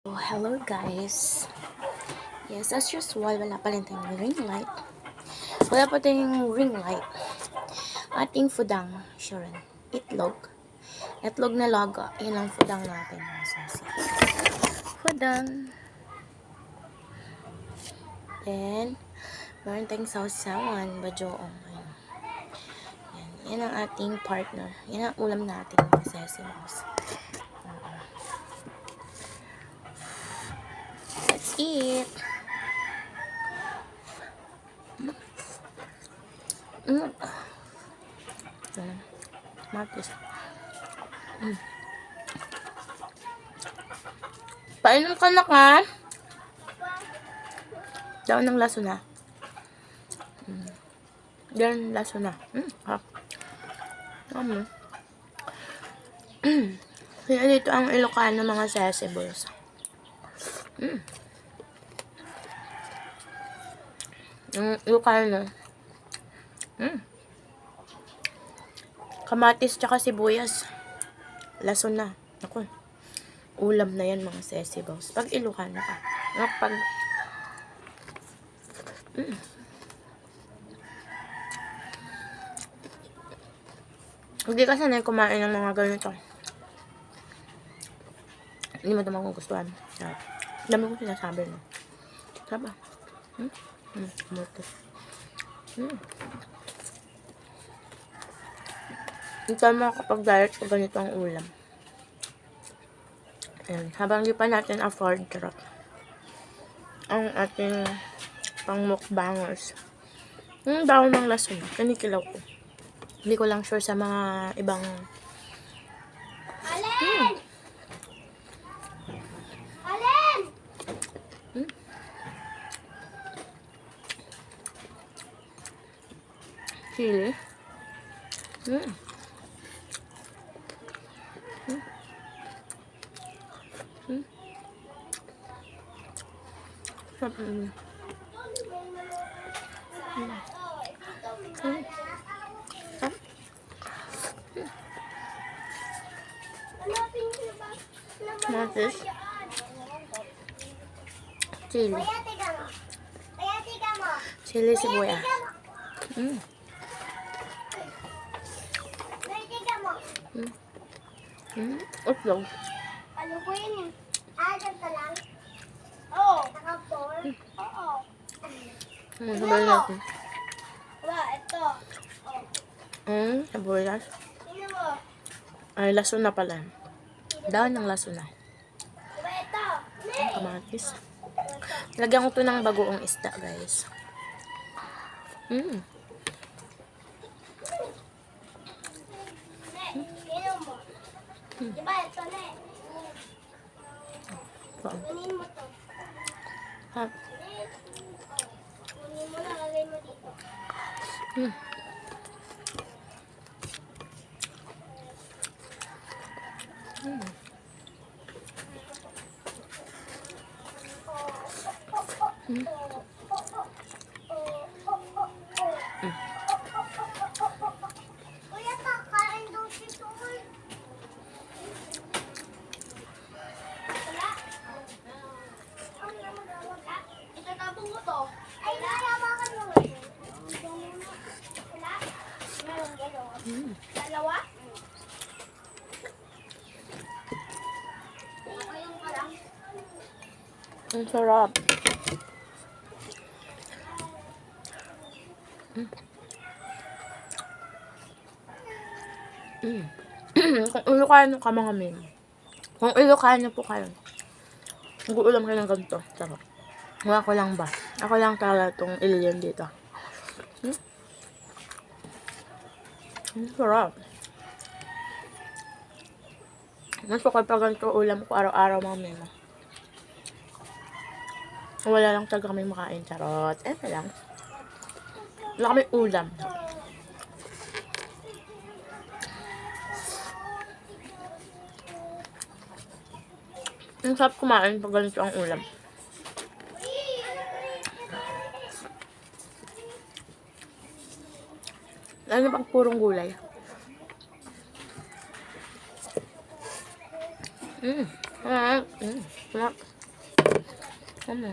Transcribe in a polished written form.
Oh, hello guys. Yes, as usual, wala pa rin tayong ring light. Wala pa tayong ring light. Ating fudang, sure, itlog. Itlog na laga. Yan ang fudang natin, mga sasi. Fudang. Then, meron tayong sausawan, bajoong. Ayan. Yan ang ating partner. Yan ang ulam natin, mga sasi. Let's eat. Matis. Painom ka na ka? Daw ng laso na. Yan, laso na. Kaya dito ang Ilocano mga sesibos. Yung Ilocano. Kamatis tsaka sibuyas. Laso na. Ako. Ulam na yan mga sesibos. Pag Ilocano ka. Pag hindi ka sanay kumain ng mga ganito. Hindi mo ito magugustuhan. Dami ko sinasabi, no? Sarap ba? Mutos. Hindi tayo makakapag-diet pag ganito ang ulam. Ayan. Habang di pa natin afford, charot, ang ating pang mukbangers. Yung daw ng lason, kanikilaw ko. Hindi ko lang sure sa mga ibang Alin! Alin! chili. Sarap. Matis. Chili. Kaya tiga mo. Kaya tiga mo. Chili sibuyas. Kaya tiga mo. Utlog. Ano ko yun eh? Ganito lang? Oo. Nakapol? Oo. Sabay natin. Wala, ito. Sibuyas. Sino mo? Ay, laso na pala. Daon ng laso na. Diba ito? Kamatis. Lagyan ko to ng bagoong isda, guys. Sino mo? Diba ito na eh? Kunin mo to. Ha? Kunin mo na, lagay mo dito. Kuya, kakain daw si Toy. Wala? Wala? Itatapon mo to. Ay, nalawakan mo nga. Wala? Meron gano'n. Dalawa? Ngayon pa lang. Ang sarap. Kung Ilocano ka mga meme. Kung Ilocano po kayo. Nag-uulam kayo ng ganito. Sarap. Ako lang ba? Ako lang talaga itong alien dito. Ang sarap. Mas okay pa ganito ulam ko araw-araw mga meme. Wala lang talaga kami makain. Charot. Eto lang. Wala kami ulam. Ang sarap kumain pag ganito ang ulam. Lalo pag purong gulay. Ah, sarap. Ano?